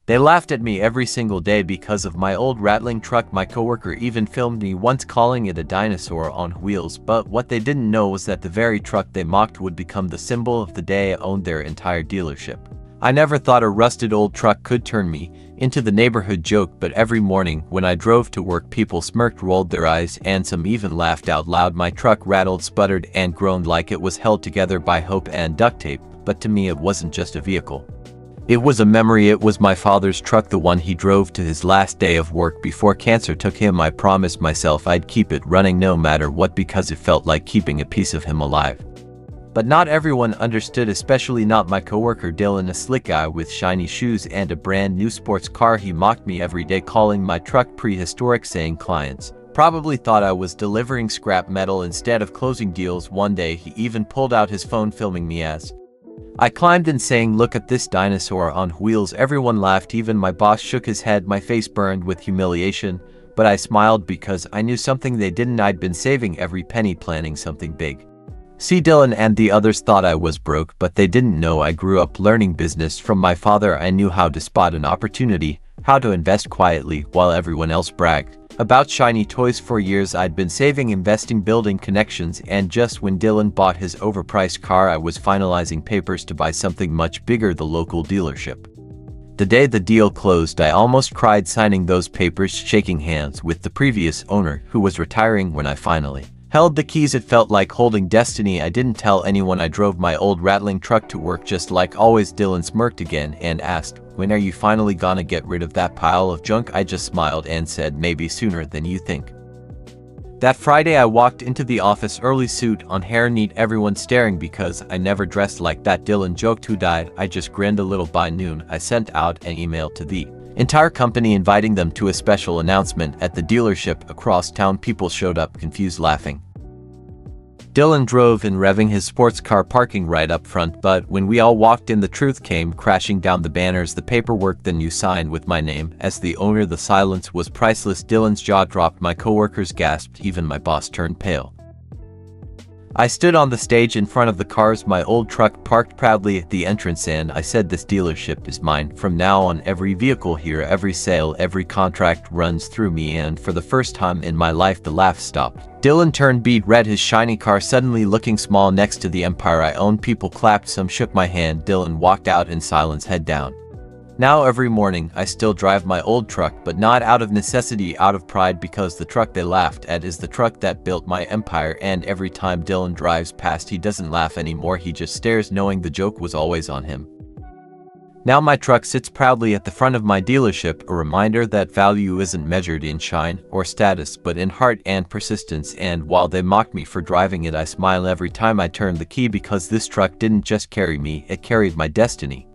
They laughed at me every single day because of my old rattling truck. My coworker even filmed me once calling it a dinosaur on wheels, but what they didn't know was that the very truck they mocked would become the symbol of the day I owned their entire dealership. I never thought a rusted old truck could turn me into the neighborhood joke, but every morning when I drove to work, people smirked, rolled their eyes, and some even laughed out loud. My truck rattled, sputtered, and groaned like it was held together by hope and duct tape, but to me it wasn't just a vehicle. It was a memory. It was my father's truck, the one he drove to his last day of work before cancer took him. I promised myself I'd keep it running no matter what because it felt like keeping a piece of him alive. But not everyone understood, especially not my coworker Dylan, a slick guy with shiny shoes and a brand new sports car. He mocked me every day, calling my truck prehistoric, saying clients probably thought I was delivering scrap metal instead of closing deals. One day he even pulled out his phone filming me as I climbed in, saying, "Look at this dinosaur on wheels." Everyone laughed, even my boss shook his head. My face burned with humiliation, but I smiled because I knew something they didn't. I'd been saving every penny, planning something big. See, Dylan and the others thought I was broke, but they didn't know I grew up learning business from my father. I knew how to spot an opportunity, how to invest quietly while everyone else bragged about shiny toys. For years I'd been saving, investing, building connections, and just when Dylan bought his overpriced car, I was finalizing papers to buy something much bigger, the local dealership. The day the deal closed, I almost cried signing those papers, shaking hands with the previous owner who was retiring. When I finally held the keys, it felt like holding destiny. I didn't tell anyone I drove my old rattling truck to work just like always. Dylan smirked again and asked, "When are you finally gonna get rid of that pile of junk?" I just smiled and said, "Maybe sooner than you think." That Friday I walked into the office early, suit on, hair neat, everyone staring because I never dressed like that. Dylan joked, "Who died?" I just grinned a little. By noon, I sent out an email to the entire company inviting them to a special announcement at the dealership across town. People showed up, confused, laughing. Dylan drove in, revving his sports car, parking right up front, but when we all walked in, the truth came crashing down. The banners, the paperwork, the new sign with my name as the owner. The silence was priceless. Dylan's jaw dropped, my coworkers gasped, even my boss turned pale. I stood on the stage in front of the cars, my old truck parked proudly at the entrance, and I said, "This dealership is mine. From now on, every vehicle here, every sale, every contract runs through me." And for the first time in my life, the laugh stopped. Dylan turned beet red, his shiny car suddenly looking small next to the empire I owned. People clapped, some shook my hand. Dylan walked out in silence, head down. Now every morning I still drive my old truck, but not out of necessity, out of pride, because the truck they laughed at is the truck that built my empire. And every time Dylan drives past, he doesn't laugh anymore, he just stares, knowing the joke was always on him. Now my truck sits proudly at the front of my dealership, a reminder that value isn't measured in shine or status, but in heart and persistence. And while they mock me for driving it, I smile every time I turn the key, because this truck didn't just carry me, it carried my destiny.